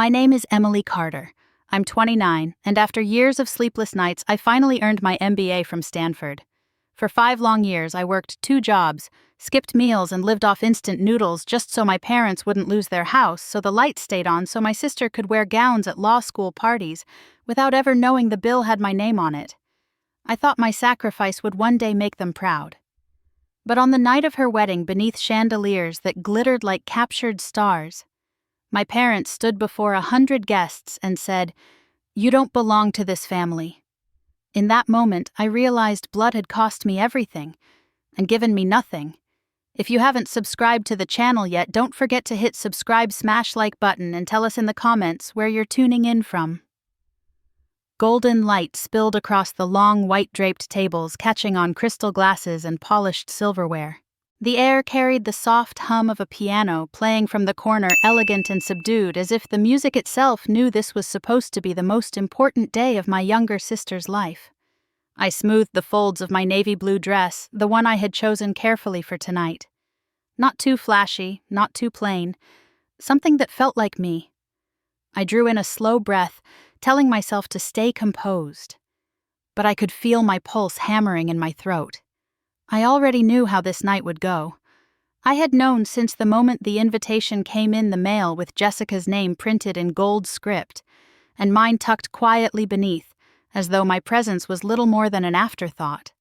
My name is Emily Carter. I'm 29, and after years of sleepless nights, I finally earned my MBA from Stanford. For 5 long years, I worked 2 jobs, skipped meals, and lived off instant noodles just so my parents wouldn't lose their house, so the lights stayed on so my sister could wear gowns at law school parties without ever knowing the bill had my name on it. I thought my sacrifice would one day make them proud. But on the night of her wedding, beneath chandeliers that glittered like captured stars, my parents stood before 100 guests and said, "You don't belong to this family." In that moment, I realized blood had cost me everything and given me nothing. If you haven't subscribed to the channel yet, don't forget to hit subscribe, smash like button, and tell us in the comments where you're tuning in from. Golden light spilled across the long white-draped tables, catching on crystal glasses and polished silverware. The air carried the soft hum of a piano playing from the corner, elegant and subdued, as if the music itself knew this was supposed to be the most important day of my younger sister's life. I smoothed the folds of my navy blue dress, the one I had chosen carefully for tonight. Not too flashy, not too plain, something that felt like me. I drew in a slow breath, telling myself to stay composed. But I could feel my pulse hammering in my throat. I already knew how this night would go. I had known since the moment the invitation came in the mail with Jessica's name printed in gold script, and mine tucked quietly beneath, as though my presence was little more than an afterthought.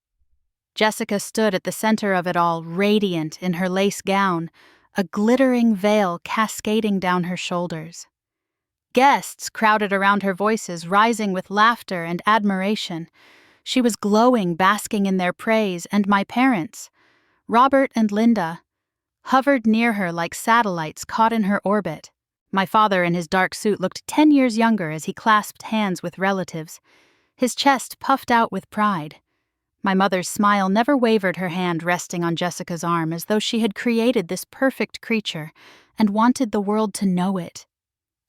Jessica stood at the center of it all, radiant in her lace gown, a glittering veil cascading down her shoulders. Guests crowded around her, voices rising with laughter and admiration. She was glowing, basking in their praise, and my parents, Robert and Linda, hovered near her like satellites caught in her orbit. My father in his dark suit looked 10 years younger as he clasped hands with relatives, his chest puffed out with pride. My mother's smile never wavered, her hand resting on Jessica's arm as though she had created this perfect creature and wanted the world to know it.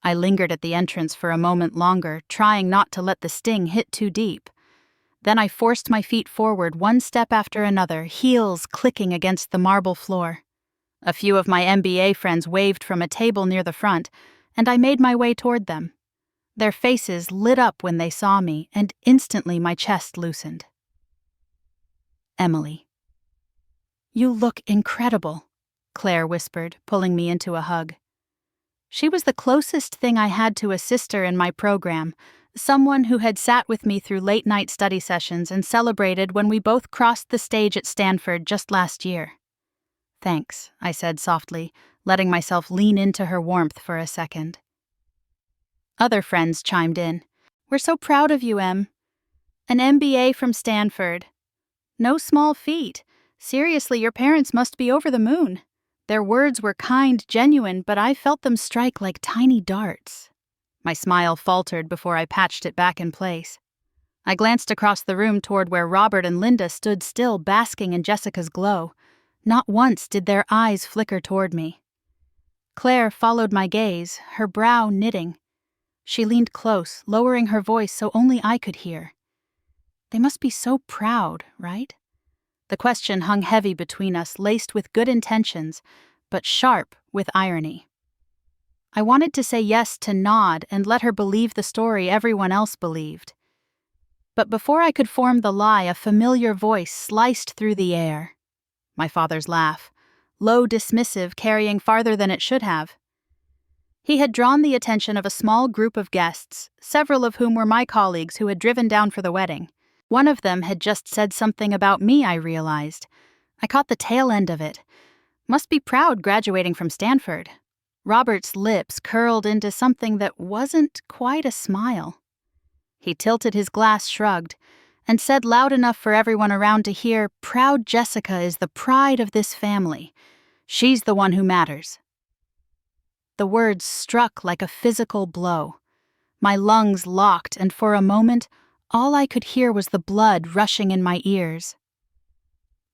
I lingered at the entrance for a moment longer, trying not to let the sting hit too deep. Then I forced my feet forward, one step after another, heels clicking against the marble floor. A few of my MBA friends waved from a table near the front, and I made my way toward them. Their faces lit up when they saw me, and instantly my chest loosened. Emily. "You look incredible," Claire whispered, pulling me into a hug. She was the closest thing I had to a sister in my program, someone who had sat with me through late-night study sessions and celebrated when we both crossed the stage at Stanford just last year. "Thanks," I said softly, letting myself lean into her warmth for a second. Other friends chimed in. "We're so proud of you, Em. An MBA from Stanford. No small feat. Seriously, your parents must be over the moon." Their words were kind, genuine, but I felt them strike like tiny darts. My smile faltered before I patched it back in place. I glanced across the room toward where Robert and Linda stood still, basking in Jessica's glow. Not once did their eyes flicker toward me. Claire followed my gaze, her brow knitting. She leaned close, lowering her voice so only I could hear. "They must be so proud, right?" The question hung heavy between us, laced with good intentions, but sharp with irony. I wanted to say yes, to nod, and let her believe the story everyone else believed. But before I could form the lie, a familiar voice sliced through the air. My father's laugh, low, dismissive, carrying farther than it should have. He had drawn the attention of a small group of guests, several of whom were my colleagues who had driven down for the wedding. One of them had just said something about me, I realized. I caught the tail end of it. Must be proud graduating from Stanford. Robert's lips curled into something that wasn't quite a smile. He tilted his glass, shrugged, and said loud enough for everyone around to hear, "Proud Jessica is the pride of this family. She's the one who matters." The words struck like a physical blow. My lungs locked, and for a moment, all I could hear was the blood rushing in my ears.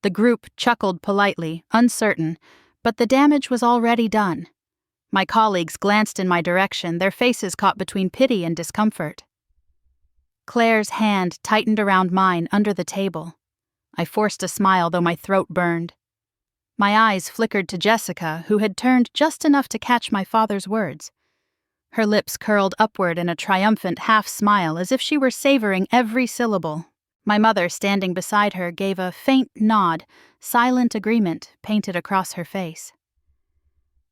The group chuckled politely, uncertain, but the damage was already done. My colleagues glanced in my direction, their faces caught between pity and discomfort. Claire's hand tightened around mine under the table. I forced a smile, though my throat burned. My eyes flickered to Jessica, who had turned just enough to catch my father's words. Her lips curled upward in a triumphant half-smile as if she were savoring every syllable. My mother, standing beside her, gave a faint nod, silent agreement painted across her face.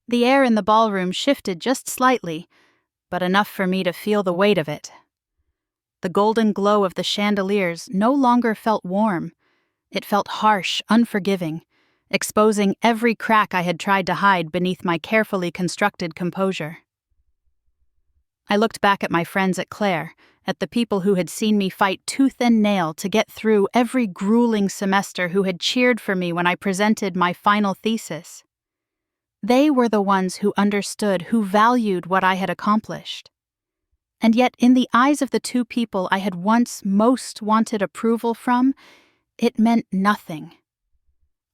The air in the ballroom shifted just slightly, but enough for me to feel the weight of it. The golden glow of the chandeliers no longer felt warm. It felt harsh, unforgiving, exposing every crack I had tried to hide beneath my carefully constructed composure. I looked back at my friends at Claire, at the people who had seen me fight tooth and nail to get through every grueling semester, who had cheered for me when I presented my final thesis. They were the ones who understood, who valued what I had accomplished. And yet, in the eyes of the two people I had once most wanted approval from, it meant nothing.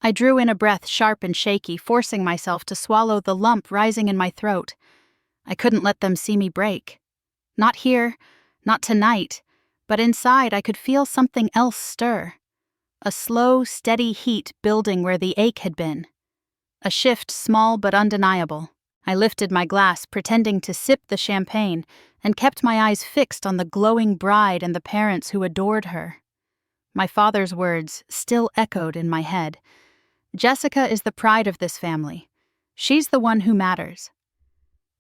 I drew in a breath, sharp and shaky, forcing myself to swallow the lump rising in my throat. I couldn't let them see me break. Not here, not tonight, but inside I could feel something else stir. A slow, steady heat building where the ache had been. A shift small but undeniable. I lifted my glass, pretending to sip the champagne, and kept my eyes fixed on the glowing bride and the parents who adored her. My father's words still echoed in my head. Jessica is the pride of this family. She's the one who matters.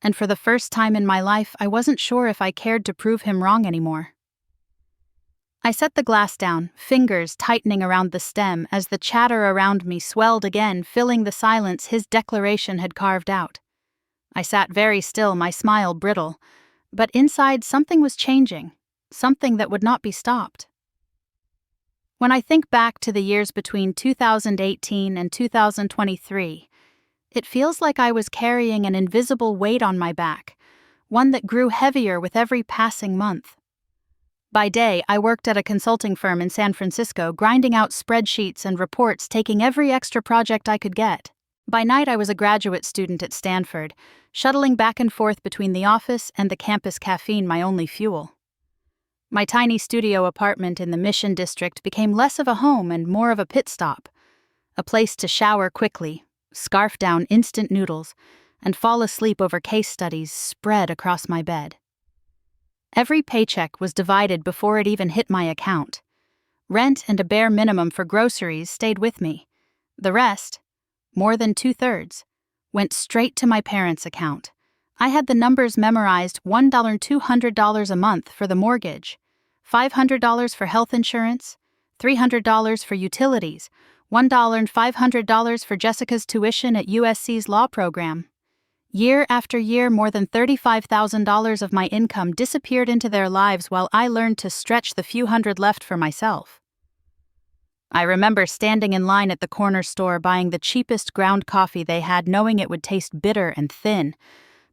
And for the first time in my life, I wasn't sure if I cared to prove him wrong anymore. I set the glass down, fingers tightening around the stem as the chatter around me swelled again, filling the silence his declaration had carved out. I sat very still, my smile brittle, but inside something was changing, something that would not be stopped. When I think back to the years between 2018 and 2023, it feels like I was carrying an invisible weight on my back, one that grew heavier with every passing month. By day, I worked at a consulting firm in San Francisco, grinding out spreadsheets and reports, taking every extra project I could get. By night, I was a graduate student at Stanford, shuttling back and forth between the office and the campus caffeine, my only fuel. My tiny studio apartment in the Mission District became less of a home and more of a pit stop, a place to shower quickly, scarf down instant noodles, and fall asleep over case studies spread across my bed. Every paycheck was divided before it even hit my account. Rent and a bare minimum for groceries stayed with me. The rest, more than 2/3, went straight to my parents' account. I had the numbers memorized: $1,200 a month for the mortgage, $500 for health insurance, $300 for utilities, $1,500 for Jessica's tuition at USC's law program. Year after year, more than $35,000 of my income disappeared into their lives while I learned to stretch the few hundred left for myself. I remember standing in line at the corner store buying the cheapest ground coffee they had, knowing it would taste bitter and thin,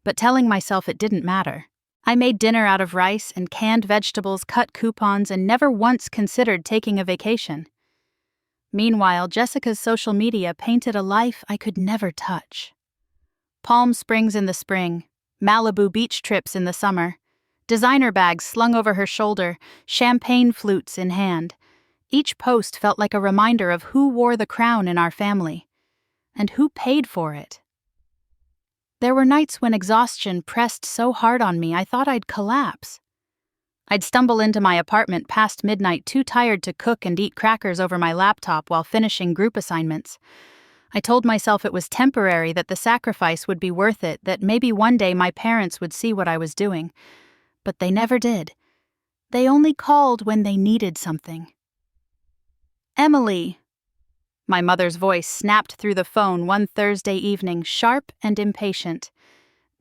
but telling myself it didn't matter. I made dinner out of rice and canned vegetables, cut coupons, and never once considered taking a vacation. Meanwhile, Jessica's social media painted a life I could never touch. Palm Springs in the spring, Malibu beach trips in the summer, designer bags slung over her shoulder, champagne flutes in hand. Each post felt like a reminder of who wore the crown in our family, and who paid for it. There were nights when exhaustion pressed so hard on me I thought I'd collapse. I'd stumble into my apartment past midnight, too tired to cook, and eat crackers over my laptop while finishing group assignments. I told myself it was temporary, that the sacrifice would be worth it, that maybe one day my parents would see what I was doing. But they never did. They only called when they needed something. "Emily." My mother's voice snapped through the phone one Thursday evening, sharp and impatient.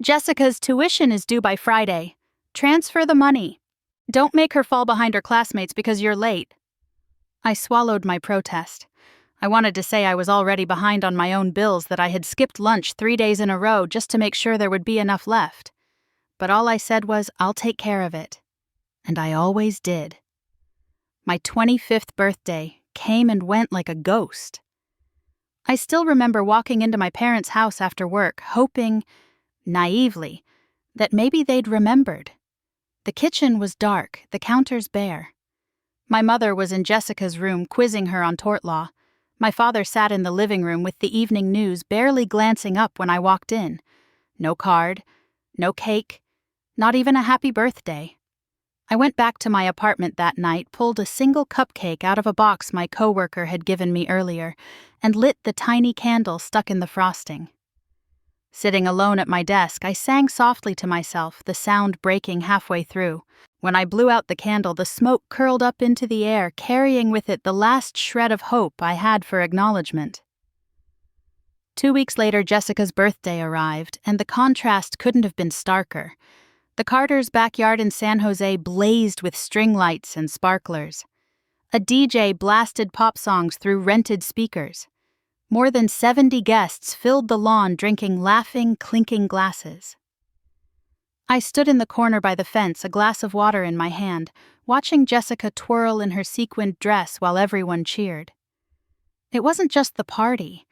"Jessica's tuition is due by Friday. Transfer the money. Don't make her fall behind her classmates because you're late." I swallowed my protest. I wanted to say I was already behind on my own bills, that I had skipped lunch 3 days in a row just to make sure there would be enough left. But all I said was, "I'll take care of it." And I always did. My 25th birthday came and went like a ghost. I still remember walking into my parents' house after work, hoping, naively, that maybe they'd remembered. The kitchen was dark, the counters bare. My mother was in Jessica's room quizzing her on tort law. My father sat in the living room with the evening news, barely glancing up when I walked in. No card, no cake, Not even a happy birthday. I went back to my apartment that night, pulled a single cupcake out of a box my coworker had given me earlier, and lit the tiny candle stuck in the frosting. Sitting alone at my desk, I sang softly to myself, the sound breaking halfway through. When I blew out the candle, the smoke curled up into the air, carrying with it the last shred of hope I had for acknowledgement. 2 weeks later, Jessica's birthday arrived, and the contrast couldn't have been starker. The Carters' backyard in San Jose blazed with string lights and sparklers. A DJ blasted pop songs through rented speakers. More than 70 guests filled the lawn drinking laughing, clinking glasses. I stood in the corner by the fence, a glass of water in my hand, watching Jessica twirl in her sequined dress while everyone cheered. It wasn't just the party.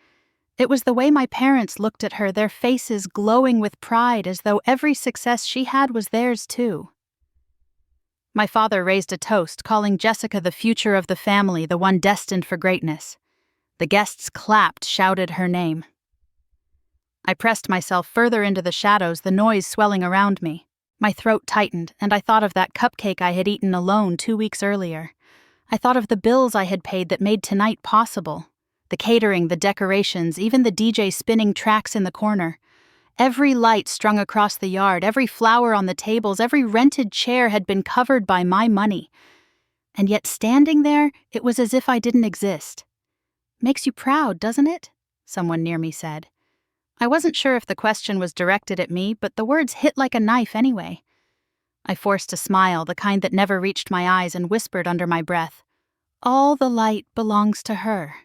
It was the way my parents looked at her, their faces glowing with pride as though every success she had was theirs too. My father raised a toast, calling Jessica the future of the family, the one destined for greatness. The guests clapped, shouted her name. I pressed myself further into the shadows, the noise swelling around me. My throat tightened, and I thought of that cupcake I had eaten alone 2 weeks earlier. I thought of the bills I had paid that made tonight possible. The catering, the decorations, even the DJ spinning tracks in the corner. Every light strung across the yard, every flower on the tables, every rented chair had been covered by my money. And yet standing there, it was as if I didn't exist. "Makes you proud, doesn't it?" someone near me said. I wasn't sure if the question was directed at me, but the words hit like a knife anyway. I forced a smile, the kind that never reached my eyes, and whispered under my breath, "All the light belongs to her."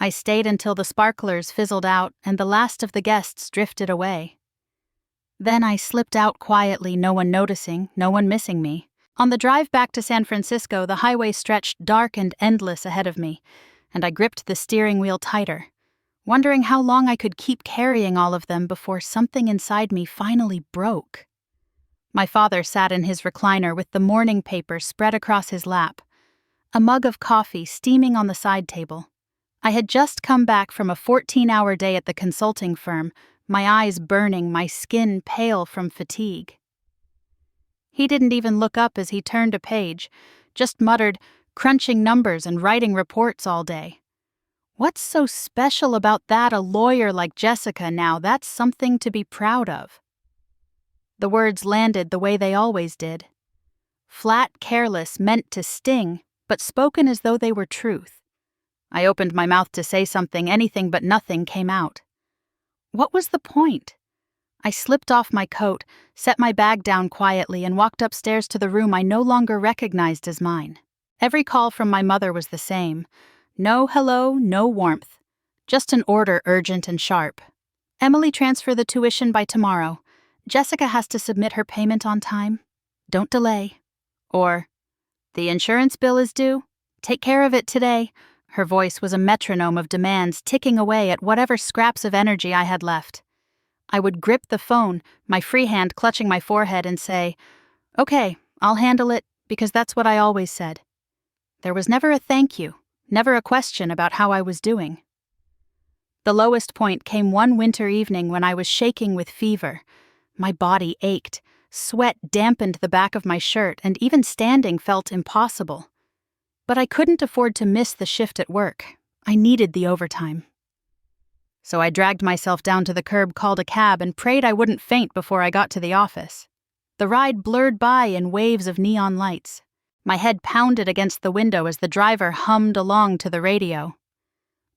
I stayed until the sparklers fizzled out and the last of the guests drifted away. Then I slipped out quietly, no one noticing, no one missing me. On the drive back to San Francisco, the highway stretched dark and endless ahead of me, and I gripped the steering wheel tighter, wondering how long I could keep carrying all of them before something inside me finally broke. My father sat in his recliner with the morning paper spread across his lap, a mug of coffee steaming on the side table. I had just come back from a 14-hour day at the consulting firm, my eyes burning, my skin pale from fatigue. He didn't even look up as he turned a page, just muttered, crunching numbers and writing reports all day. What's so special about that? A lawyer like Jessica now, that's something to be proud of. The words landed the way they always did. Flat, careless, meant to sting, but spoken as though they were truth. I opened my mouth to say something, anything but nothing came out. What was the point? I slipped off my coat, set my bag down quietly, and walked upstairs to the room I no longer recognized as mine. Every call from my mother was the same. No hello, no warmth. Just an order, urgent and sharp. "Emily, transfer the tuition by tomorrow. Jessica has to submit her payment on time. Don't delay." Or, "The insurance bill is due. Take care of it today." Her voice was a metronome of demands ticking away at whatever scraps of energy I had left. I would grip the phone, my free hand clutching my forehead, and say, "Okay, I'll handle it," because that's what I always said. There was never a thank you, never a question about how I was doing. The lowest point came one winter evening when I was shaking with fever. My body ached, sweat dampened the back of my shirt, and even standing felt impossible. But I couldn't afford to miss the shift at work. I needed the overtime. So I dragged myself down to the curb, called a cab, and prayed I wouldn't faint before I got to the office. The ride blurred by in waves of neon lights. My head pounded against the window as the driver hummed along to the radio.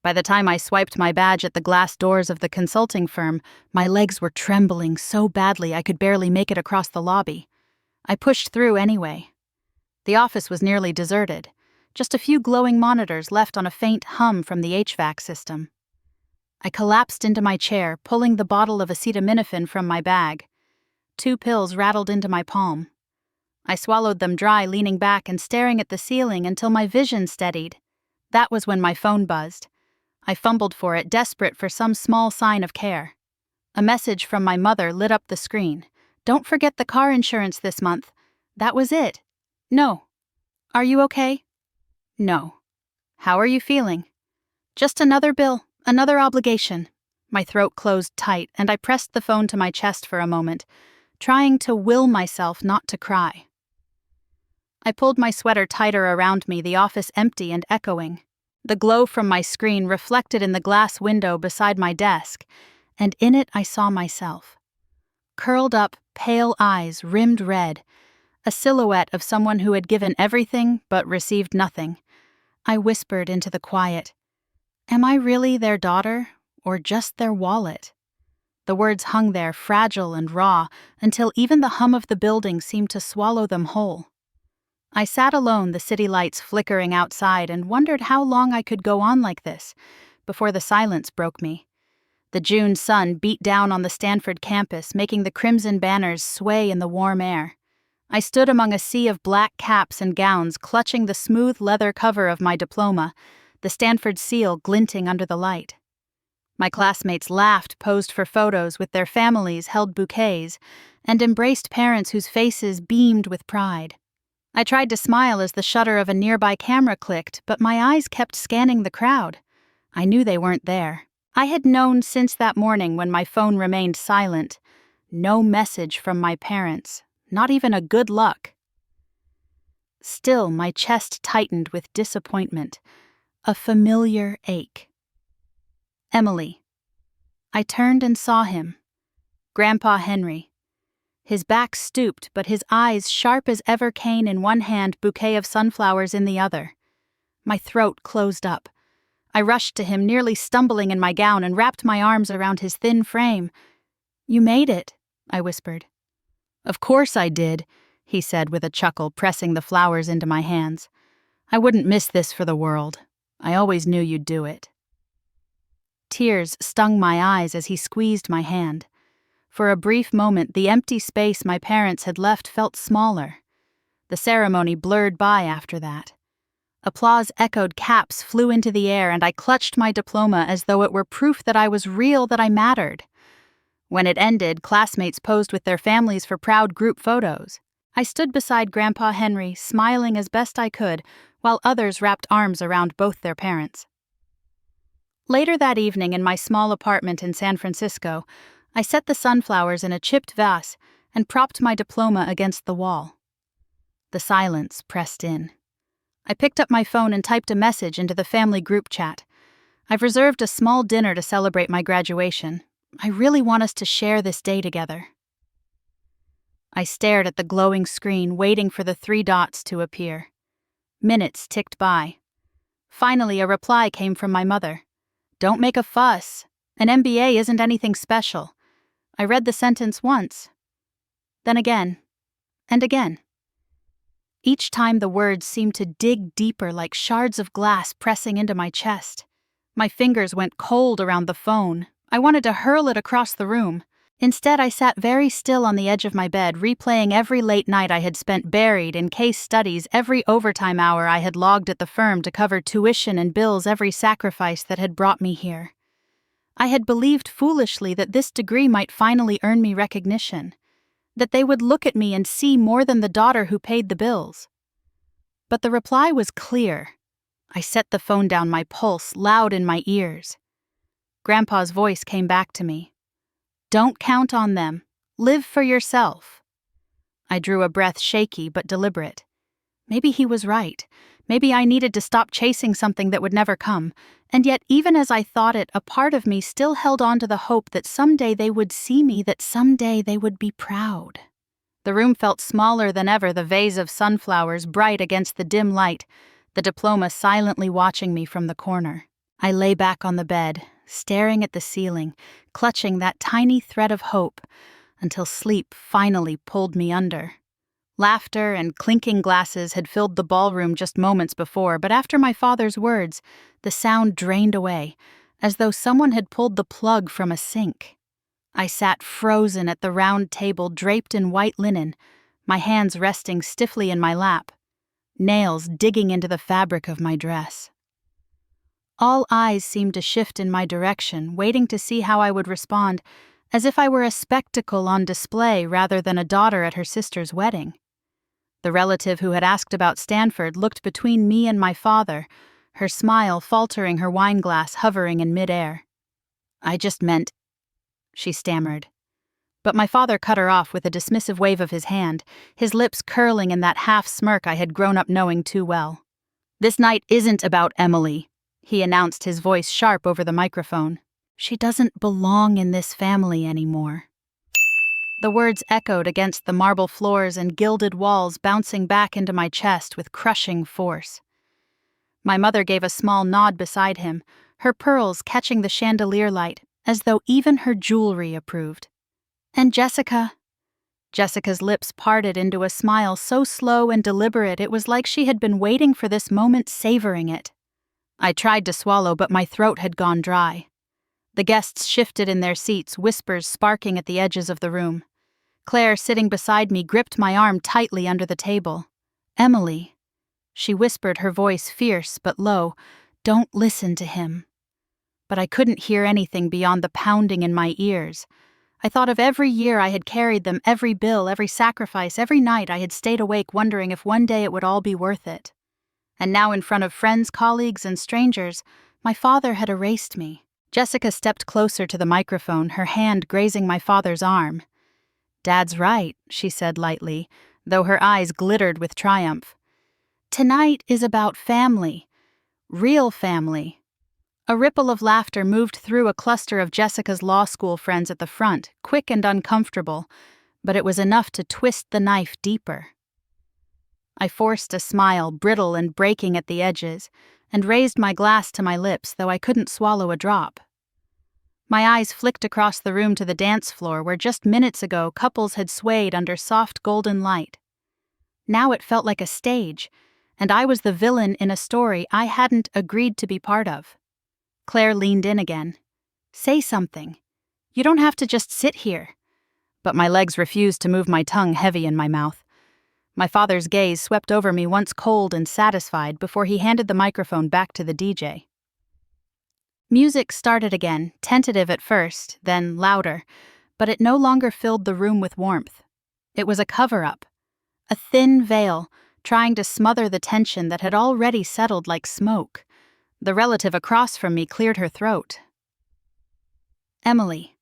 By the time I swiped my badge at the glass doors of the consulting firm, my legs were trembling so badly I could barely make it across the lobby. I pushed through anyway. The office was nearly deserted. Just a few glowing monitors left on a faint hum from the HVAC system. I collapsed into my chair, pulling the bottle of acetaminophen from my bag. 2 pills rattled into my palm. I swallowed them dry, leaning back and staring at the ceiling until my vision steadied. That was when my phone buzzed. I fumbled for it, desperate for some small sign of care. A message from my mother lit up the screen. "Don't forget the car insurance this month." That was it. "No." "Are you okay?" "No." "How are you feeling?" "Just another bill, another obligation." My throat closed tight, and I pressed the phone to my chest for a moment, trying to will myself not to cry. I pulled my sweater tighter around me, the office empty and echoing. The glow from my screen reflected in the glass window beside my desk, and in it I saw myself. Curled up, pale eyes, rimmed red, a silhouette of someone who had given everything but received nothing. I whispered into the quiet, "Am I really their daughter, or just their wallet?" The words hung there, fragile and raw, until even the hum of the building seemed to swallow them whole. I sat alone, the city lights flickering outside, and wondered how long I could go on like this, before the silence broke me. The June sun beat down on the Stanford campus, making the crimson banners sway in the warm air. I stood among a sea of black caps and gowns, clutching the smooth leather cover of my diploma, the Stanford seal glinting under the light. My classmates laughed, posed for photos with their families, held bouquets, and embraced parents whose faces beamed with pride. I tried to smile as the shutter of a nearby camera clicked, but my eyes kept scanning the crowd. I knew they weren't there. I had known since that morning when my phone remained silent. No message from my parents, not even a good luck. Still, my chest tightened with disappointment, a familiar ache. Emily. I turned and saw him. Grandpa Henry. His back stooped, but his eyes sharp as ever, cane in one hand, bouquet of sunflowers in the other. My throat closed up. I rushed to him, nearly stumbling in my gown, and wrapped my arms around his thin frame. "You made it," I whispered. "Of course I did," he said with a chuckle, pressing the flowers into my hands. "I wouldn't miss this for the world. I always knew you'd do it." Tears stung my eyes as he squeezed my hand. For a brief moment, the empty space my parents had left felt smaller. The ceremony blurred by after that. Applause echoed, caps flew into the air, and I clutched my diploma as though it were proof that I was real, that I mattered. When it ended, classmates posed with their families for proud group photos. I stood beside Grandpa Henry, smiling as best I could, while others wrapped arms around both their parents. Later that evening, in my small apartment in San Francisco, I set the sunflowers in a chipped vase and propped my diploma against the wall. The silence pressed in. I picked up my phone and typed a message into the family group chat. "I've reserved a small dinner to celebrate my graduation. I really want us to share this day together." I stared at the glowing screen, waiting for the 3 dots to appear. Minutes ticked by. Finally, a reply came from my mother. "Don't make a fuss. An MBA isn't anything special." I read the sentence once, then again, and again. Each time the words seemed to dig deeper, like shards of glass pressing into my chest. My fingers went cold around the phone. I wanted to hurl it across the room. Instead, I sat very still on the edge of my bed, replaying every late night I had spent buried in case studies, every overtime hour I had logged at the firm to cover tuition and bills, every sacrifice that had brought me here. I had believed foolishly that this degree might finally earn me recognition, that they would look at me and see more than the daughter who paid the bills. But the reply was clear. I set the phone down, my pulse loud in my ears. Grandpa's voice came back to me. "Don't count on them. Live for yourself." I drew a breath, shaky but deliberate. Maybe he was right. Maybe I needed to stop chasing something that would never come. And yet, even as I thought it, a part of me still held on to the hope that someday they would see me, that someday they would be proud. The room felt smaller than ever, the vase of sunflowers bright against the dim light, the diploma silently watching me from the corner. I lay back on the bed, staring at the ceiling, clutching that tiny thread of hope, until sleep finally pulled me under. Laughter and clinking glasses had filled the ballroom just moments before, but after my father's words, the sound drained away, as though someone had pulled the plug from a sink. I sat frozen at the round table draped in white linen, my hands resting stiffly in my lap, nails digging into the fabric of my dress. All eyes seemed to shift in my direction, waiting to see how I would respond, as if I were a spectacle on display rather than a daughter at her sister's wedding. The relative who had asked about Stanford looked between me and my father, her smile faltering, her wineglass hovering in midair. "I just meant," she stammered. But my father cut her off with a dismissive wave of his hand, his lips curling in that half-smirk I had grown up knowing too well. "This night isn't about Emily," he announced, his voice sharp over the microphone. "She doesn't belong in this family anymore." The words echoed against the marble floors and gilded walls, bouncing back into my chest with crushing force. My mother gave a small nod beside him, her pearls catching the chandelier light, as though even her jewelry approved. "And Jessica?" Jessica's lips parted into a smile so slow and deliberate it was like she had been waiting for this moment, savoring it. I tried to swallow, but my throat had gone dry. The guests shifted in their seats, whispers sparking at the edges of the room. Claire, sitting beside me, gripped my arm tightly under the table. "Emily," she whispered, her voice fierce but low, "don't listen to him." But I couldn't hear anything beyond the pounding in my ears. I thought of every year I had carried them, every bill, every sacrifice, every night I had stayed awake wondering if one day it would all be worth it. And now, in front of friends, colleagues, and strangers, my father had erased me. Jessica stepped closer to the microphone, her hand grazing my father's arm. "Dad's right," she said lightly, though her eyes glittered with triumph. "Tonight is about family. Real family." A ripple of laughter moved through a cluster of Jessica's law school friends at the front, quick and uncomfortable, but it was enough to twist the knife deeper. I forced a smile, brittle and breaking at the edges, and raised my glass to my lips, though I couldn't swallow a drop. My eyes flicked across the room to the dance floor where just minutes ago couples had swayed under soft golden light. Now it felt like a stage, and I was the villain in a story I hadn't agreed to be part of. Claire leaned in again. "Say something. You don't have to just sit here." But my legs refused to move, my tongue heavy in my mouth. My father's gaze swept over me, once cold and satisfied, before he handed the microphone back to the DJ. Music started again, tentative at first, then louder, but it no longer filled the room with warmth. It was a cover-up, a thin veil, trying to smother the tension that had already settled like smoke. The relative across from me cleared her throat. "Emily."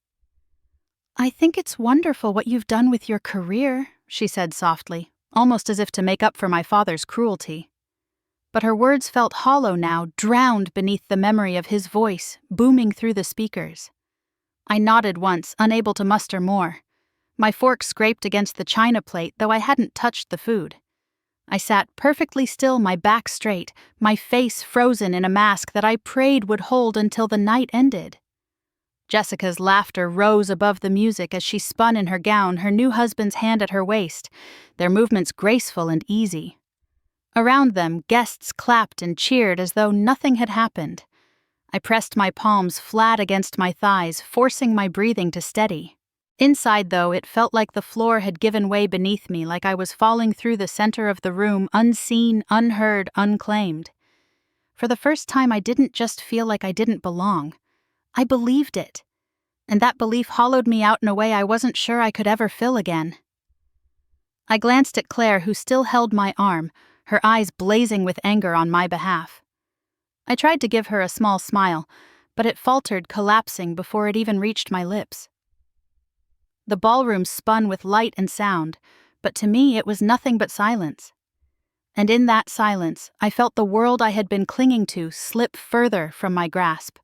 "I think it's wonderful what you've done with your career," she said softly, almost as if to make up for my father's cruelty. But her words felt hollow now, drowned beneath the memory of his voice, booming through the speakers. I nodded once, unable to muster more. My fork scraped against the china plate, though I hadn't touched the food. I sat perfectly still, my back straight, my face frozen in a mask that I prayed would hold until the night ended. Jessica's laughter rose above the music as she spun in her gown, her new husband's hand at her waist, their movements graceful and easy. Around them, guests clapped and cheered as though nothing had happened. I pressed my palms flat against my thighs, forcing my breathing to steady. Inside, though, it felt like the floor had given way beneath me, like I was falling through the center of the room, unseen, unheard, unclaimed. For the first time, I didn't just feel like I didn't belong. I believed it. And that belief hollowed me out in a way I wasn't sure I could ever fill again. I glanced at Claire, who still held my arm, her eyes blazing with anger on my behalf. I tried to give her a small smile, but it faltered, collapsing before it even reached my lips. The ballroom spun with light and sound, but to me it was nothing but silence. And in that silence, I felt the world I had been clinging to slip further from my grasp.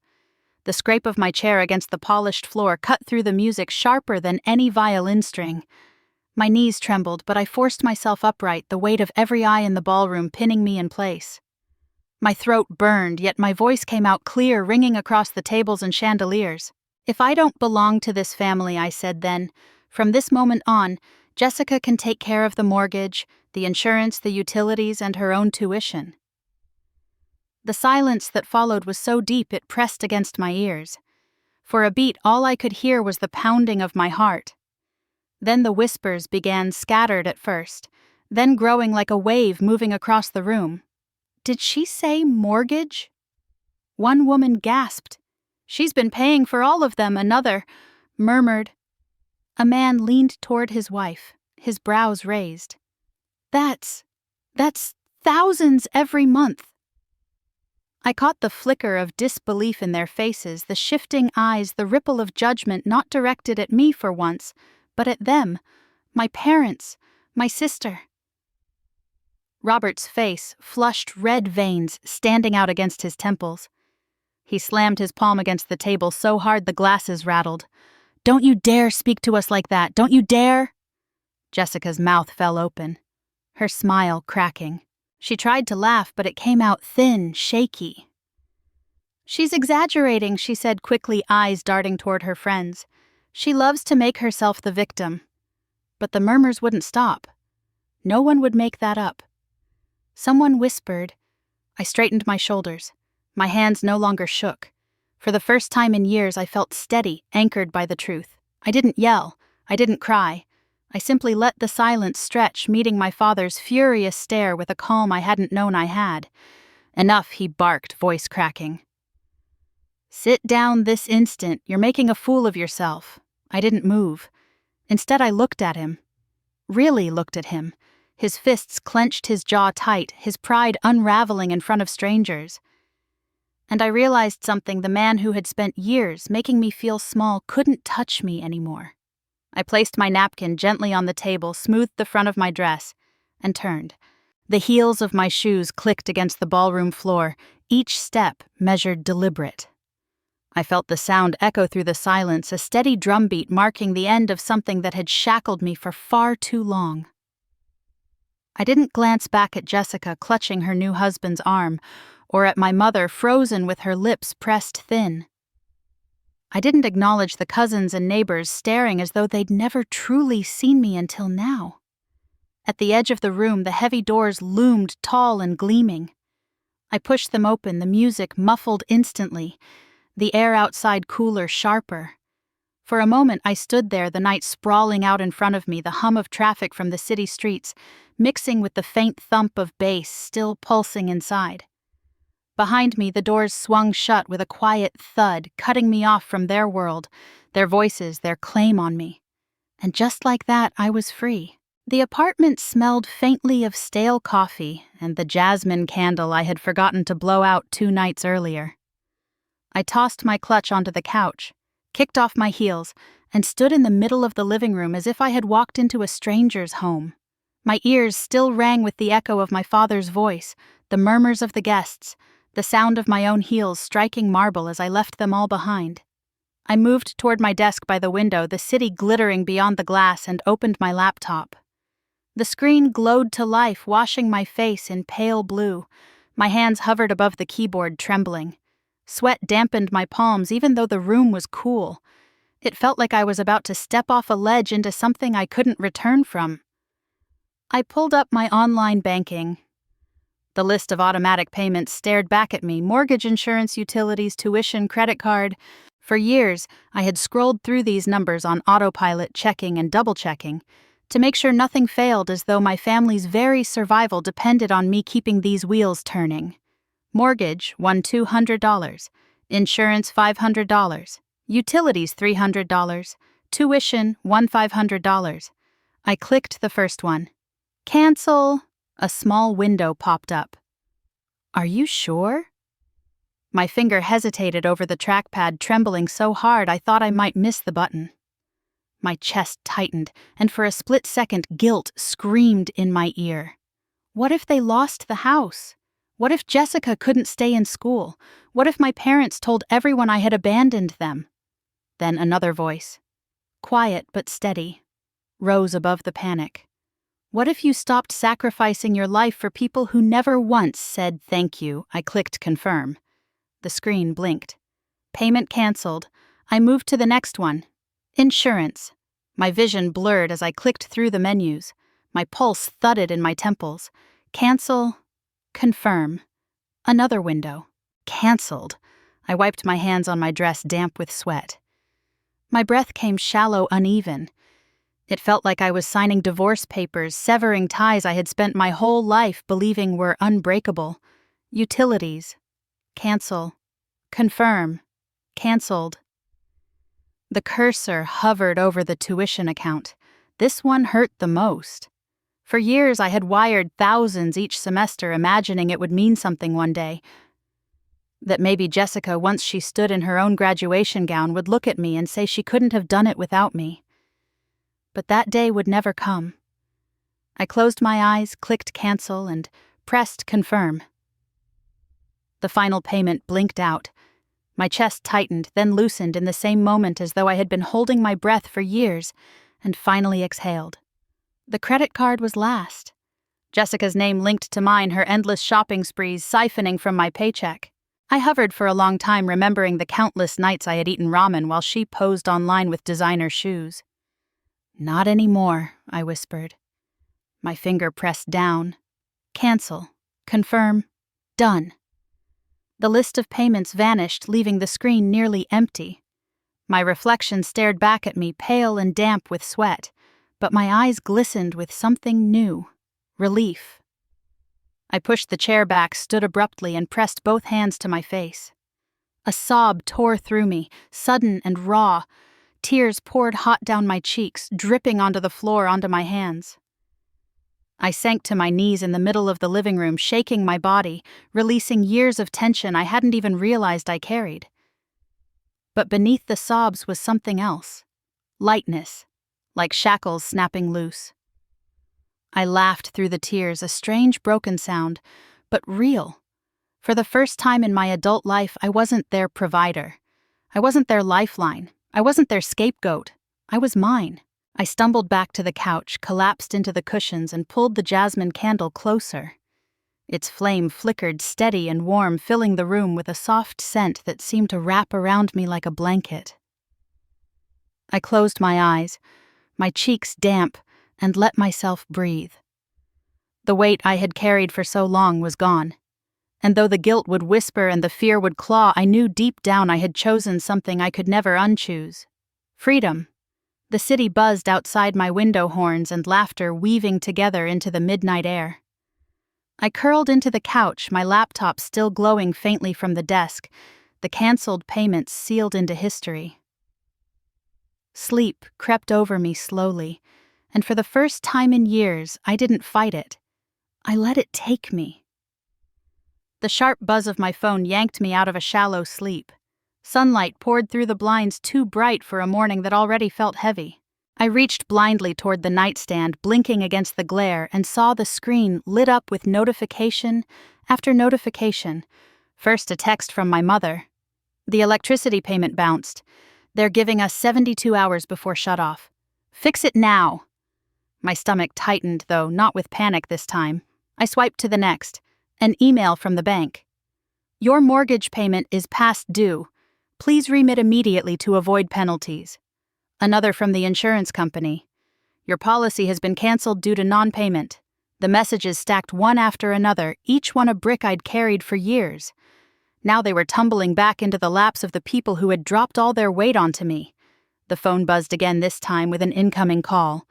The scrape of my chair against the polished floor cut through the music sharper than any violin string. My knees trembled, but I forced myself upright, the weight of every eye in the ballroom pinning me in place. My throat burned, yet my voice came out clear, ringing across the tables and chandeliers. "If I don't belong to this family," I said then, "from this moment on, Jessica can take care of the mortgage, the insurance, the utilities, and her own tuition." The silence that followed was so deep it pressed against my ears. For a beat, all I could hear was the pounding of my heart. Then the whispers began, scattered at first, then growing like a wave moving across the room. "Did she say mortgage?" One woman gasped. "She's been paying for all of them," another murmured. A man leaned toward his wife, his brows raised. That's thousands every month." I caught the flicker of disbelief in their faces, the shifting eyes, the ripple of judgment not directed at me for once, but at them, my parents, my sister. Robert's face flushed red veins standing out against his temples. He slammed his palm against the table so hard the glasses rattled. "Don't you dare speak to us like that! Don't you dare!" Jessica's mouth fell open, her smile cracking. She tried to laugh, but it came out thin, shaky. "She's exaggerating," she said quickly, eyes darting toward her friends. "She loves to make herself the victim." But the murmurs wouldn't stop. No one would make that up. Someone whispered. I straightened my shoulders. My hands no longer shook. For the first time in years, I felt steady, anchored by the truth. I didn't yell. I didn't cry. I simply let the silence stretch, meeting my father's furious stare with a calm I hadn't known I had. "Enough," he barked, voice cracking. "Sit down this instant. You're making a fool of yourself." I didn't move. Instead, I looked at him. Really looked at him. His fists clenched, his jaw tight, his pride unraveling in front of strangers. And I realized something: the man who had spent years making me feel small couldn't touch me anymore. I placed my napkin gently on the table, smoothed the front of my dress, and turned. The heels of my shoes clicked against the ballroom floor, each step measured deliberate. I felt the sound echo through the silence, a steady drumbeat marking the end of something that had shackled me for far too long. I didn't glance back at Jessica clutching her new husband's arm, or at my mother frozen with her lips pressed thin. I didn't acknowledge the cousins and neighbors staring as though they'd never truly seen me until now. At the edge of the room, the heavy doors loomed tall and gleaming. I pushed them open, the music muffled instantly, the air outside cooler, sharper. For a moment I stood there, the night sprawling out in front of me, the hum of traffic from the city streets, mixing with the faint thump of bass still pulsing inside. Behind me, the doors swung shut with a quiet thud, cutting me off from their world, their voices, their claim on me. And just like that, I was free. The apartment smelled faintly of stale coffee and the jasmine candle I had forgotten to blow out 2 nights earlier. I tossed my clutch onto the couch, kicked off my heels, and stood in the middle of the living room as if I had walked into a stranger's home. My ears still rang with the echo of my father's voice, the murmurs of the guests, the sound of my own heels striking marble as I left them all behind. I moved toward my desk by the window, the city glittering beyond the glass, and opened my laptop. The screen glowed to life, washing my face in pale blue. My hands hovered above the keyboard, trembling. Sweat dampened my palms even though the room was cool. It felt like I was about to step off a ledge into something I couldn't return from. I pulled up my online banking. The list of automatic payments stared back at me: mortgage, insurance, utilities, tuition, credit card. For years, I had scrolled through these numbers on autopilot, checking and double-checking, to make sure nothing failed, as though my family's very survival depended on me keeping these wheels turning. Mortgage, $200. Insurance, $500. Utilities, $300. Tuition, $500. I clicked the first one. Cancel. A small window popped up. Are you sure? My finger hesitated over the trackpad, trembling so hard I thought I might miss the button. My chest tightened, and for a split second, guilt screamed in my ear. What if they lost the house? What if Jessica couldn't stay in school? What if my parents told everyone I had abandoned them? Then another voice, quiet but steady, rose above the panic. What if you stopped sacrificing your life for people who never once said thank you? I clicked confirm. The screen blinked. Payment canceled. I moved to the next one. Insurance. My vision blurred as I clicked through the menus. My pulse thudded in my temples. Cancel. Confirm. Another window. Canceled. I wiped my hands on my dress, damp with sweat. My breath came shallow, uneven. It felt like I was signing divorce papers, severing ties I had spent my whole life believing were unbreakable. Utilities. Cancel. Confirm. Canceled. The cursor hovered over the tuition account. This one hurt the most. For years I had wired thousands each semester, imagining it would mean something one day. That maybe Jessica, once she stood in her own graduation gown, would look at me and say she couldn't have done it without me. but that day would never come. I closed my eyes, clicked cancel, and pressed confirm. The final payment blinked out. My chest tightened, then loosened in the same moment as though I had been holding my breath for years, and finally exhaled. The credit card was last. Jessica's name linked to mine, her endless shopping sprees siphoning from my paycheck. I hovered for a long time, remembering the countless nights I had eaten ramen while she posed online with designer shoes. "Not anymore," I whispered. My finger pressed down. Cancel. Confirm. Done. The list of payments vanished, leaving the screen nearly empty. My reflection stared back at me, pale and damp with sweat, but my eyes glistened with something new. Relief. I pushed the chair back, stood abruptly, and pressed both hands to my face. A sob tore through me, sudden and raw. Tears poured hot down my cheeks, dripping onto the floor, onto my hands. I sank to my knees in the middle of the living room, shaking my body, releasing years of tension I hadn't even realized I carried. But beneath the sobs was something else. Lightness, like shackles snapping loose. I laughed through the tears, a strange broken sound, but real. For the first time in my adult life, I wasn't their provider. I wasn't their lifeline. I wasn't their scapegoat. I was mine. I stumbled back to the couch, collapsed into the cushions, and pulled the jasmine candle closer. Its flame flickered steady and warm, filling the room with a soft scent that seemed to wrap around me like a blanket. I closed my eyes, my cheeks damp, and let myself breathe. The weight I had carried for so long was gone. And though the guilt would whisper and the fear would claw, I knew deep down I had chosen something I could never unchoose. Freedom. The city buzzed outside my window, horns and laughter weaving together into the midnight air. I curled into the couch, my laptop still glowing faintly from the desk, the canceled payments sealed into history. Sleep crept over me slowly, and for the first time in years, I didn't fight it. I let it take me. The sharp buzz of my phone yanked me out of a shallow sleep. Sunlight poured through the blinds, too bright for a morning that already felt heavy. I reached blindly toward the nightstand, blinking against the glare, and saw the screen lit up with notification after notification. First, a text from my mother. "The electricity payment bounced. They're giving us 72 hours before shutoff. Fix it now." My stomach tightened, though not with panic this time. I swiped to the next. An email from the bank. "Your mortgage payment is past due. Please remit immediately to avoid penalties." Another from the insurance company. "Your policy has been canceled due to non-payment." The messages stacked one after another, each one a brick I'd carried for years. Now they were tumbling back into the laps of the people who had dropped all their weight onto me. The phone buzzed again, this time with an incoming call.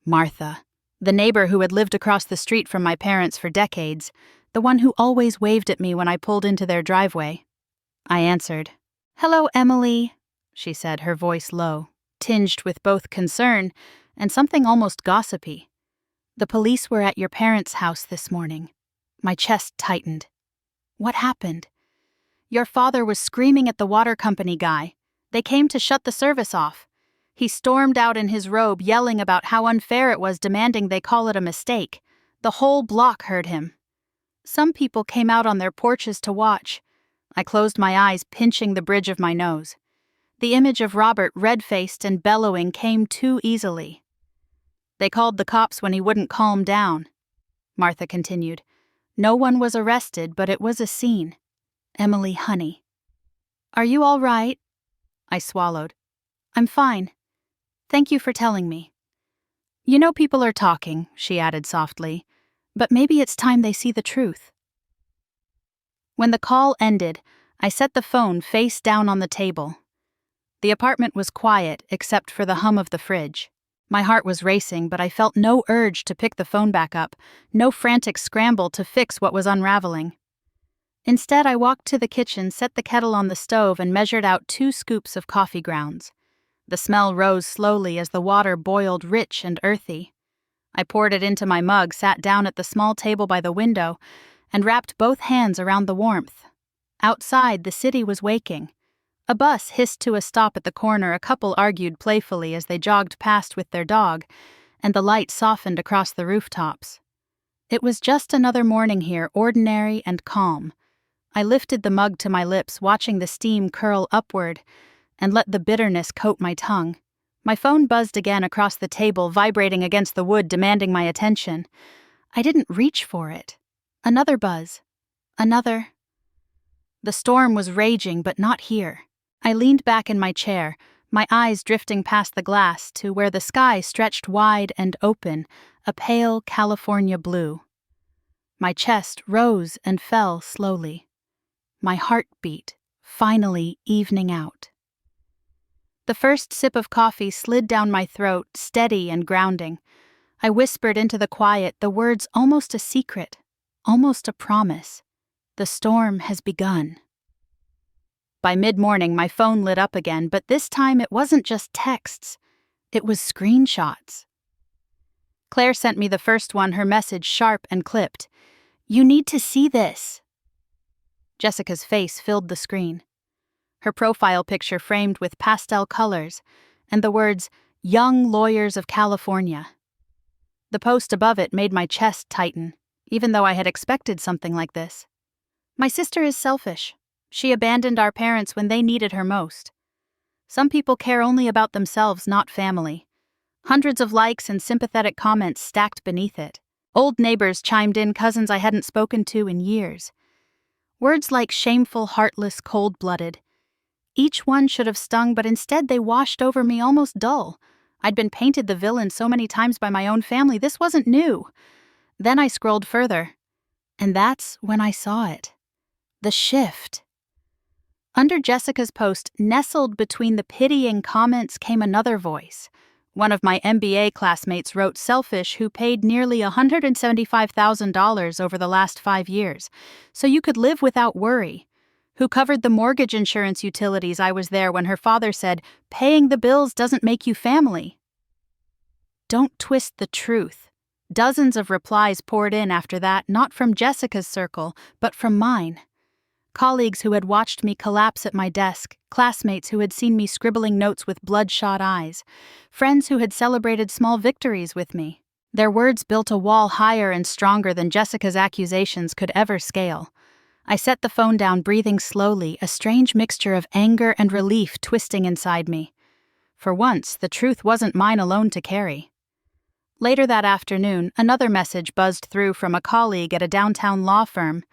Martha, the neighbor who had lived across the street from my parents for decades, the one who always waved at me when I pulled into their driveway. I answered. "Hello, Emily," she said, her voice low, tinged with both concern and something almost gossipy. "The police were at your parents' house this morning." My chest tightened. "What happened?" "Your father was screaming at the water company guy. They came to shut the service off. He stormed out in his robe, yelling about how unfair it was, demanding they call it a mistake. The whole block heard him. Some people came out on their porches to watch." I closed my eyes, pinching the bridge of my nose. The image of Robert, red-faced and bellowing, came too easily. "They called the cops when he wouldn't calm down," Martha continued. "No one was arrested, but it was a scene. Emily, honey." "Are you all right?" I swallowed. "I'm fine. Thank you for telling me." "You know people are talking," she added softly, "but maybe it's time they see the truth." When the call ended, I set the phone face down on the table. The apartment was quiet, except for the hum of the fridge. My heart was racing, but I felt no urge to pick the phone back up, no frantic scramble to fix what was unraveling. Instead, I walked to the kitchen, set the kettle on the stove, and measured out 2 scoops of coffee grounds. The smell rose slowly as the water boiled, rich and earthy. I poured it into my mug, sat down at the small table by the window, and wrapped both hands around the warmth. Outside, the city was waking. A bus hissed to a stop at the corner. A couple argued playfully as they jogged past with their dog, and the light softened across the rooftops. It was just another morning here, ordinary and calm. I lifted the mug to my lips, watching the steam curl upward, and let the bitterness coat my tongue. My phone buzzed again across the table, vibrating against the wood, demanding my attention. I didn't reach for it. Another buzz. Another. The storm was raging, but not here. I leaned back in my chair, my eyes drifting past the glass to where the sky stretched wide and open, a pale California blue. My chest rose and fell slowly. My heart beat, finally evening out. The first sip of coffee slid down my throat, steady and grounding. I whispered into the quiet, the words almost a secret, almost a promise. The storm has begun. By mid-morning, my phone lit up again, but this time it wasn't just texts. It was screenshots. Claire sent me the first one, her message sharp and clipped. "You need to see this." Jessica's face filled the screen. Her profile picture framed with pastel colors, and the words, "Young Lawyers of California." The post above it made my chest tighten, even though I had expected something like this. My sister is selfish. She abandoned our parents when they needed her most. Some people care only about themselves, not family. Hundreds of likes and sympathetic comments stacked beneath it. Old neighbors chimed in, cousins I hadn't spoken to in years. Words like shameful, heartless, cold-blooded. Each one should have stung, but instead they washed over me almost dull. I'd been painted the villain so many times by my own family, this wasn't new. Then I scrolled further, and that's when I saw it. The shift. Under Jessica's post, nestled between the pitying comments, came another voice. One of my MBA classmates wrote, "Selfish, who paid nearly $175,000 over the last 5 years, so you could live without worry. Who covered the mortgage insurance utilities. I was there when her father said, 'Paying the bills doesn't make you family.'" Don't twist the truth. Dozens of replies poured in after that, not from Jessica's circle, but from mine. Colleagues who had watched me collapse at my desk, classmates who had seen me scribbling notes with bloodshot eyes, friends who had celebrated small victories with me. Their words built a wall higher and stronger than Jessica's accusations could ever scale. I set the phone down, breathing slowly, a strange mixture of anger and relief twisting inside me. For once, the truth wasn't mine alone to carry. Later that afternoon, another message buzzed through from a colleague at a downtown law firm,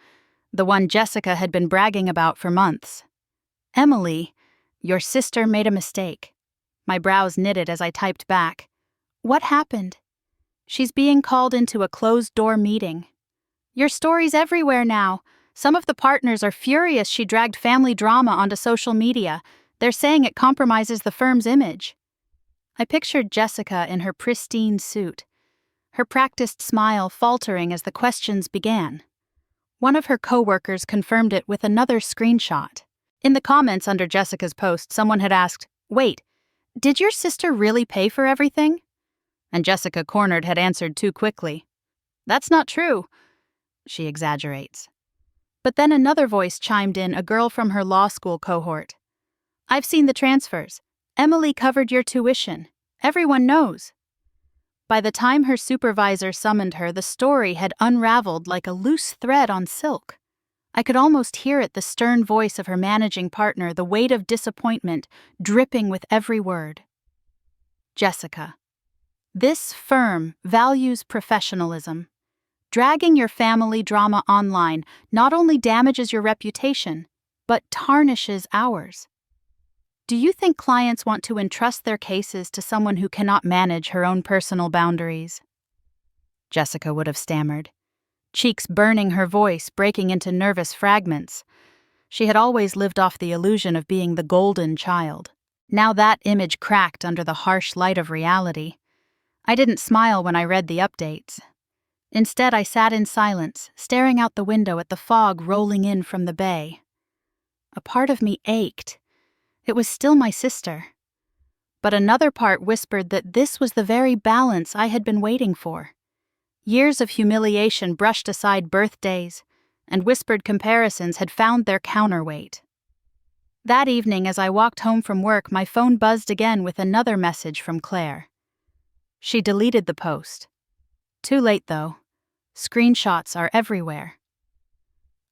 the one Jessica had been bragging about for months. "Emily, your sister made a mistake." My brows knitted as I typed back. "What happened?" "She's being called into a closed-door meeting." "Your story's everywhere now. Some of the partners are furious she dragged family drama onto social media. They're saying it compromises the firm's image." I pictured Jessica in her pristine suit, her practiced smile faltering as the questions began. One of her coworkers confirmed it with another screenshot. In the comments under Jessica's post, someone had asked, "Wait, did your sister really pay for everything?" And Jessica, cornered, had answered too quickly. "That's not true." She exaggerates. But then another voice chimed in, a girl from her law school cohort. "I've seen the transfers. Emily covered your tuition. Everyone knows." By the time her supervisor summoned her, the story had unraveled like a loose thread on silk. I could almost hear it, the stern voice of her managing partner, the weight of disappointment dripping with every word. "Jessica, this firm values professionalism. Dragging your family drama online not only damages your reputation, but tarnishes ours. Do you think clients want to entrust their cases to someone who cannot manage her own personal boundaries?" Jessica would have stammered, cheeks burning, her voice breaking into nervous fragments. She had always lived off the illusion of being the golden child. Now that image cracked under the harsh light of reality. I didn't smile when I read the updates. Instead, I sat in silence, staring out the window at the fog rolling in from the bay. A part of me ached. It was still my sister. But another part whispered that this was the very balance I had been waiting for. Years of humiliation brushed aside birthdays, and whispered comparisons had found their counterweight. That evening, as I walked home from work, my phone buzzed again with another message from Claire. She deleted the post. Too late, though. Screenshots are everywhere.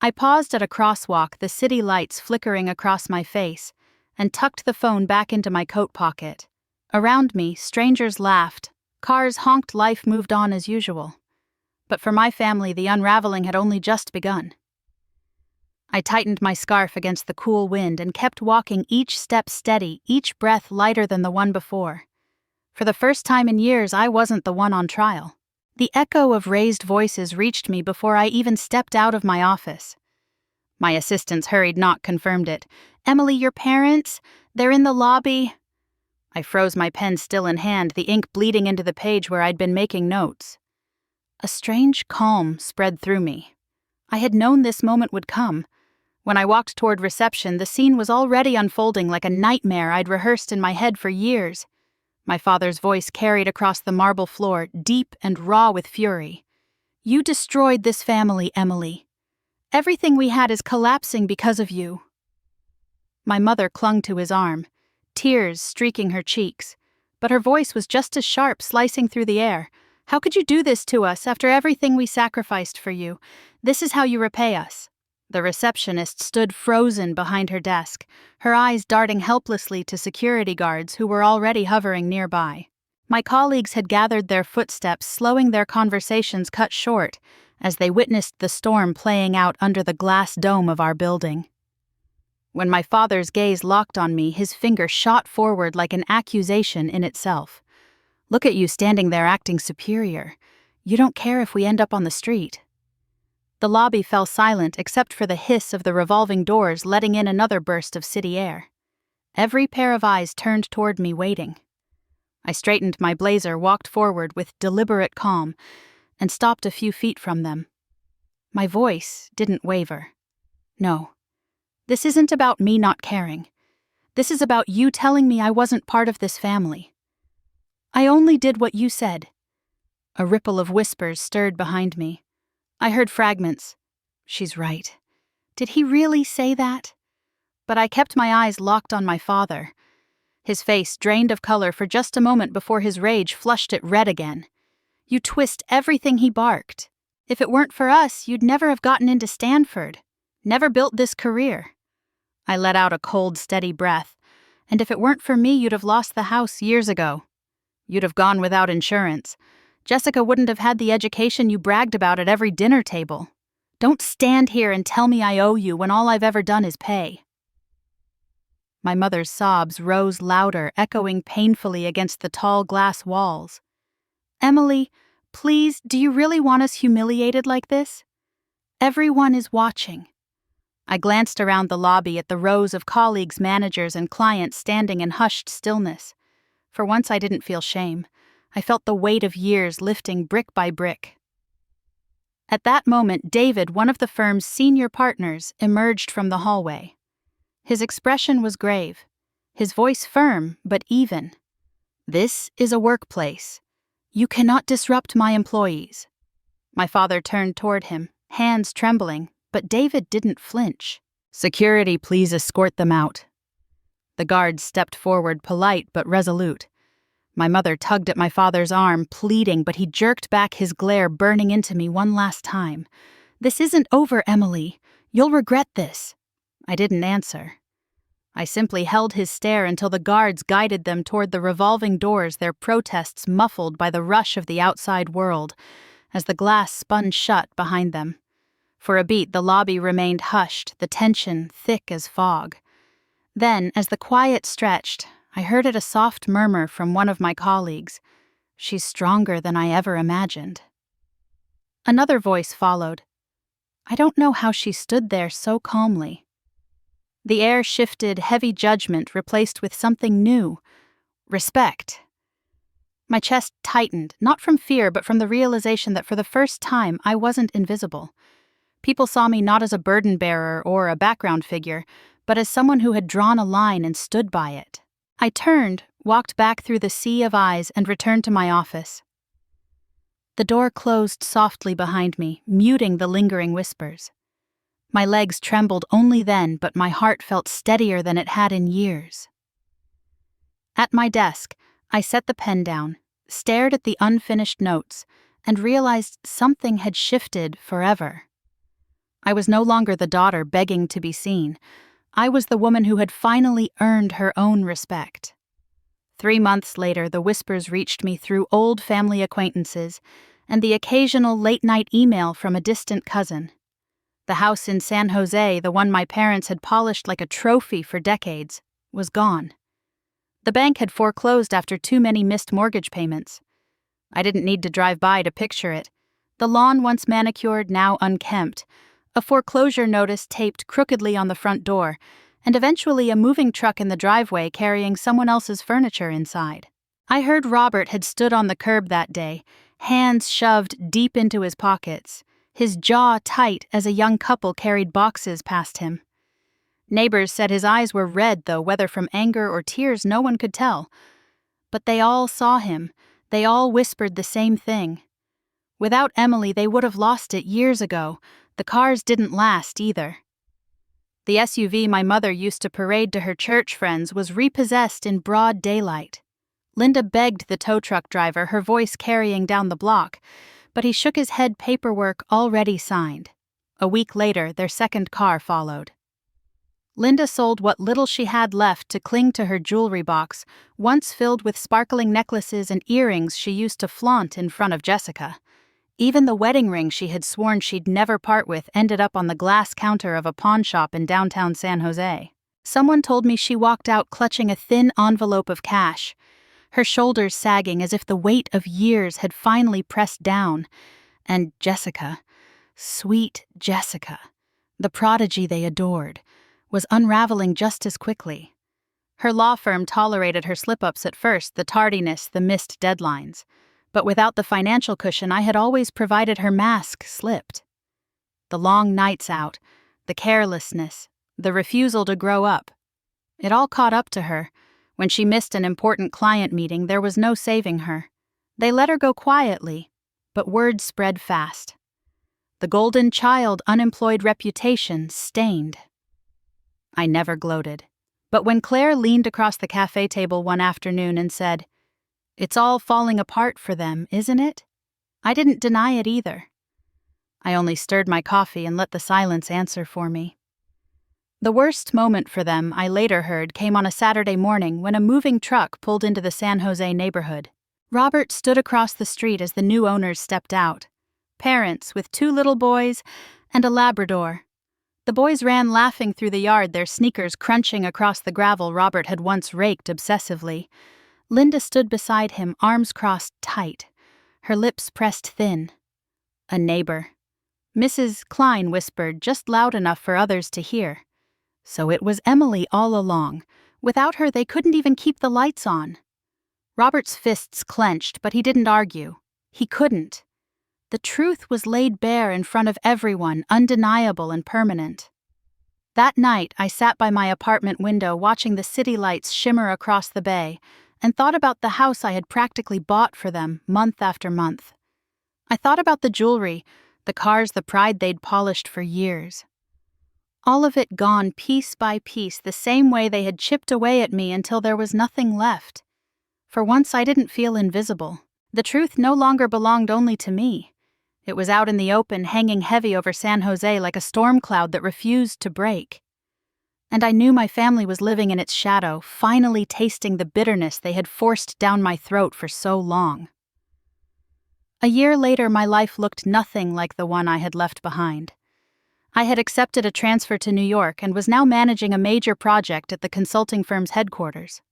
I paused at a crosswalk, the city lights flickering across my face, and tucked the phone back into my coat pocket. Around me, strangers laughed, cars honked, life moved on as usual. But for my family, the unraveling had only just begun. I tightened my scarf against the cool wind and kept walking, each step steady, each breath lighter than the one before. For the first time in years, I wasn't the one on trial. The echo of raised voices reached me before I even stepped out of my office. My assistant's hurried knock confirmed it. "Emily, your parents? They're in the lobby." I froze, my pen still in hand, the ink bleeding into the page where I'd been making notes. A strange calm spread through me. I had known this moment would come. When I walked toward reception, the scene was already unfolding like a nightmare I'd rehearsed in my head for years. My father's voice carried across the marble floor, deep and raw with fury. "You destroyed this family, Emily. Everything we had is collapsing because of you." My mother clung to his arm, tears streaking her cheeks, but her voice was just as sharp, slicing through the air. "How could you do this to us after everything we sacrificed for you? This is how you repay us." The receptionist stood frozen behind her desk, her eyes darting helplessly to security guards who were already hovering nearby. My colleagues had gathered their footsteps, slowing their conversations cut short as they witnessed the storm playing out under the glass dome of our building. When my father's gaze locked on me, his finger shot forward like an accusation in itself. "Look at you standing there acting superior. You don't care if we end up on the street." The lobby fell silent except for the hiss of the revolving doors letting in another burst of city air. Every pair of eyes turned toward me, waiting. I straightened my blazer, walked forward with deliberate calm, and stopped a few feet from them. My voice didn't waver. "No, this isn't about me not caring. This is about you telling me I wasn't part of this family. I only did what you said." A ripple of whispers stirred behind me. I heard fragments. "She's right. Did he really say that?" But I kept my eyes locked on my father. His face drained of color for just a moment before his rage flushed it red again. "You twist everything," he barked. "If it weren't for us, you'd never have gotten into Stanford. Never built this career." I let out a cold, steady breath. "And if it weren't for me, you'd have lost the house years ago. You'd have gone without insurance. Jessica wouldn't have had the education you bragged about at every dinner table. Don't stand here and tell me I owe you when all I've ever done is pay." My mother's sobs rose louder, echoing painfully against the tall glass walls. "Emily, please, do you really want us humiliated like this? Everyone is watching." I glanced around the lobby at the rows of colleagues, managers, and clients standing in hushed stillness. For once I didn't feel shame. I felt the weight of years lifting brick by brick. At that moment, David, one of the firm's senior partners, emerged from the hallway. His expression was grave, his voice firm but even. "This is a workplace. You cannot disrupt my employees." My father turned toward him, hands trembling, but David didn't flinch. "Security, please escort them out." The guards stepped forward, polite but resolute. My mother tugged at my father's arm, pleading, but he jerked back, his glare burning into me one last time. "This isn't over, Emily. You'll regret this." I didn't answer. I simply held his stare until the guards guided them toward the revolving doors, their protests muffled by the rush of the outside world, as the glass spun shut behind them. For a beat, the lobby remained hushed, the tension thick as fog. Then, as the quiet stretched, I heard a soft murmur from one of my colleagues. "She's stronger than I ever imagined." Another voice followed. I don't know how she stood there so calmly. The air shifted, heavy judgment replaced with something new. Respect. My chest tightened, not from fear but from the realization that for the first time I wasn't invisible. People saw me not as a burden bearer or a background figure, but as someone who had drawn a line and stood by it. I turned, walked back through the sea of eyes, and returned to my office. The door closed softly behind me, muting the lingering whispers. My legs trembled only then, but my heart felt steadier than it had in years. At my desk, I set the pen down, stared at the unfinished notes, and realized something had shifted forever. I was no longer the daughter begging to be seen. I was the woman who had finally earned her own respect. 3 months later, the whispers reached me through old family acquaintances and the occasional late-night email from a distant cousin. The house in San Jose, the one my parents had polished like a trophy for decades, was gone. The bank had foreclosed after too many missed mortgage payments. I didn't need to drive by to picture it. The lawn once manicured, now unkempt, a foreclosure notice taped crookedly on the front door, and eventually a moving truck in the driveway carrying someone else's furniture inside. I heard Robert had stood on the curb that day, hands shoved deep into his pockets, his jaw tight as a young couple carried boxes past him. Neighbors said his eyes were red, though whether from anger or tears no one could tell. But they all saw him. They all whispered the same thing. Without Emily, they would have lost it years ago. The cars didn't last either. The SUV my mother used to parade to her church friends was repossessed in broad daylight. Linda begged the tow truck driver, her voice carrying down the block, but he shook his head, paperwork already signed. A week later, their second car followed. Linda sold what little she had left to cling to her jewelry box, once filled with sparkling necklaces and earrings she used to flaunt in front of Jessica. Even the wedding ring she had sworn she'd never part with ended up on the glass counter of a pawn shop in downtown San Jose. Someone told me she walked out clutching a thin envelope of cash, her shoulders sagging as if the weight of years had finally pressed down. And Jessica, sweet Jessica, the prodigy they adored, was unraveling just as quickly. Her law firm tolerated her slip-ups at first, the tardiness, the missed deadlines. But without the financial cushion I had always provided, her mask slipped. The long nights out, the carelessness, the refusal to grow up. It all caught up to her. When she missed an important client meeting, there was no saving her. They let her go quietly, but word spread fast. The golden child unemployed reputation stained. I never gloated. But when Claire leaned across the cafe table one afternoon and said, "It's all falling apart for them, isn't it?" I didn't deny it either. I only stirred my coffee and let the silence answer for me. The worst moment for them, I later heard, came on a Saturday morning when a moving truck pulled into the San Jose neighborhood. Robert stood across the street as the new owners stepped out. Parents with 2 little boys and a Labrador. The boys ran laughing through the yard, their sneakers crunching across the gravel Robert had once raked obsessively. Linda stood beside him, arms crossed tight, her lips pressed thin. A neighbor. Mrs. Klein whispered, just loud enough for others to hear. So it was Emily all along. Without her, they couldn't even keep the lights on. Robert's fists clenched, but he didn't argue. He couldn't. The truth was laid bare in front of everyone, undeniable and permanent. That night, I sat by my apartment window watching the city lights shimmer across the bay and thought about the house I had practically bought for them month after month. I thought about the jewelry, the cars, the pride they'd polished for years. All of it gone piece by piece, the same way they had chipped away at me until there was nothing left. For once I didn't feel invisible. The truth no longer belonged only to me. It was out in the open, hanging heavy over San Jose like a storm cloud that refused to break. And I knew my family was living in its shadow, finally tasting the bitterness they had forced down my throat for so long. A year later, my life looked nothing like the one I had left behind. I had accepted a transfer to New York and was now managing a major project at the consulting firm's headquarters.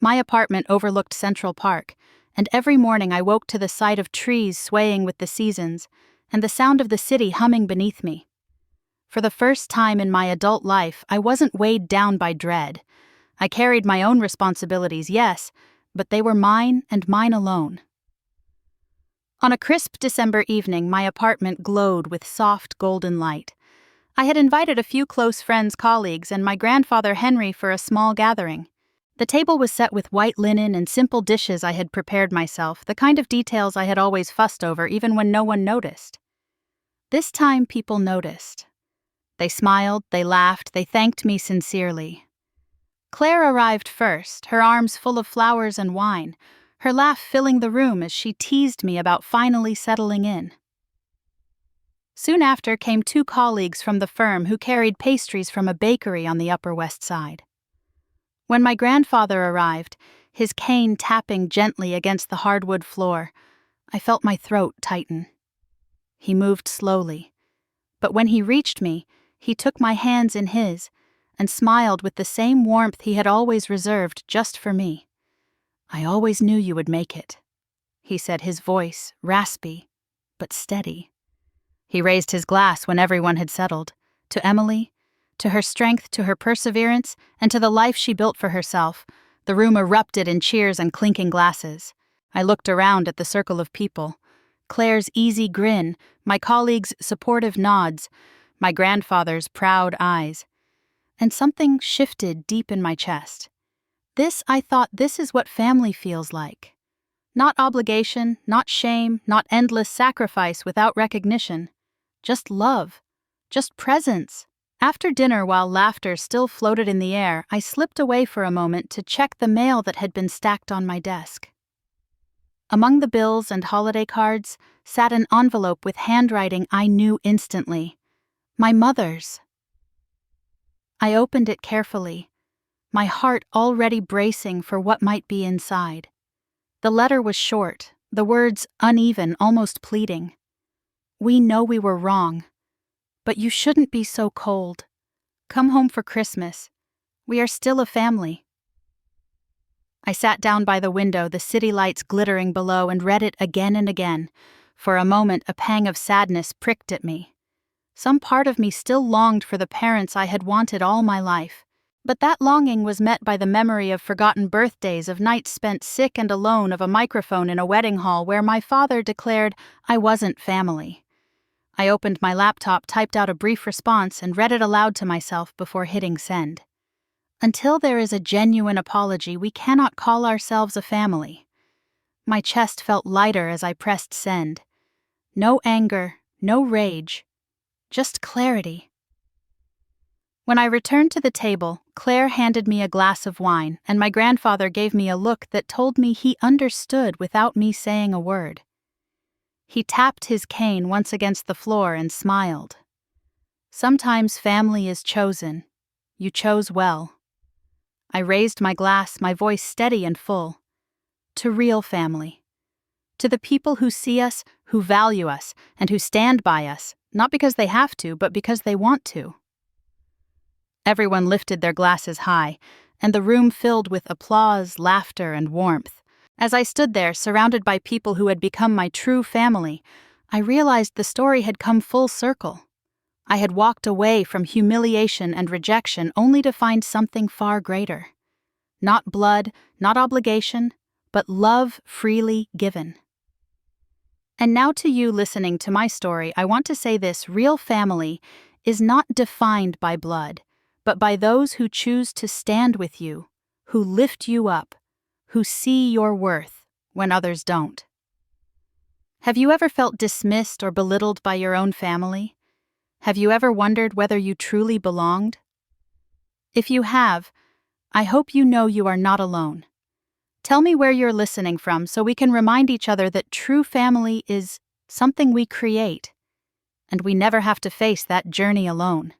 My apartment overlooked Central Park, and every morning I woke to the sight of trees swaying with the seasons and the sound of the city humming beneath me. For the first time in my adult life, I wasn't weighed down by dread. I carried my own responsibilities, yes, but they were mine and mine alone. On a crisp December evening, my apartment glowed with soft golden light. I had invited a few close friends, colleagues, and my grandfather Henry for a small gathering. The table was set with white linen and simple dishes I had prepared myself, the kind of details I had always fussed over even when no one noticed. This time people noticed. They smiled, they laughed, they thanked me sincerely. Claire arrived first, her arms full of flowers and wine, her laugh filling the room as she teased me about finally settling in. Soon after came 2 colleagues from the firm who carried pastries from a bakery on the Upper West Side. When my grandfather arrived, his cane tapping gently against the hardwood floor, I felt my throat tighten. He moved slowly, but when he reached me, he took my hands in his and smiled with the same warmth he had always reserved just for me. "I always knew you would make it," he said, his voice raspy but steady. He raised his glass when everyone had settled, to Emily, to her strength, to her perseverance, and to the life she built for herself. The room erupted in cheers and clinking glasses. I looked around at the circle of people. Claire's easy grin, my colleagues' supportive nods, my grandfather's proud eyes. And something shifted deep in my chest. I thought this is what family feels like. Not obligation, not shame, not endless sacrifice without recognition. Just love. Just presence. After dinner, while laughter still floated in the air, I slipped away for a moment to check the mail that had been stacked on my desk. Among the bills and holiday cards sat an envelope with handwriting I knew instantly. My mother's. I opened it carefully, my heart already bracing for what might be inside. The letter was short, the words uneven, almost pleading. "We know we were wrong, but you shouldn't be so cold. Come home for Christmas. We are still a family." I sat down by the window, the city lights glittering below, and read it again and again. For a moment, a pang of sadness pricked at me. Some part of me still longed for the parents I had wanted all my life. But that longing was met by the memory of forgotten birthdays, of nights spent sick and alone, of a microphone in a wedding hall where my father declared I wasn't family. I opened my laptop, typed out a brief response, and read it aloud to myself before hitting send. Until there is a genuine apology, we cannot call ourselves a family. My chest felt lighter as I pressed send. No anger, no rage, just clarity. When I returned to the table, Claire handed me a glass of wine, and my grandfather gave me a look that told me he understood without me saying a word. He tapped his cane once against the floor and smiled. "Sometimes family is chosen. You chose well." I raised my glass, my voice steady and full. "To real family. To the people who see us, who value us, and who stand by us, not because they have to, but because they want to." Everyone lifted their glasses high, and the room filled with applause, laughter, and warmth. As I stood there, surrounded by people who had become my true family, I realized the story had come full circle. I had walked away from humiliation and rejection only to find something far greater. Not blood, not obligation, but love freely given. And now to you listening to my story, I want to say this: real family is not defined by blood, but by those who choose to stand with you, who lift you up, who see your worth when others don't. Have you ever felt dismissed or belittled by your own family? Have you ever wondered whether you truly belonged? If you have, I hope you know you are not alone. Tell me where you're listening from so we can remind each other that true family is something we create, and we never have to face that journey alone.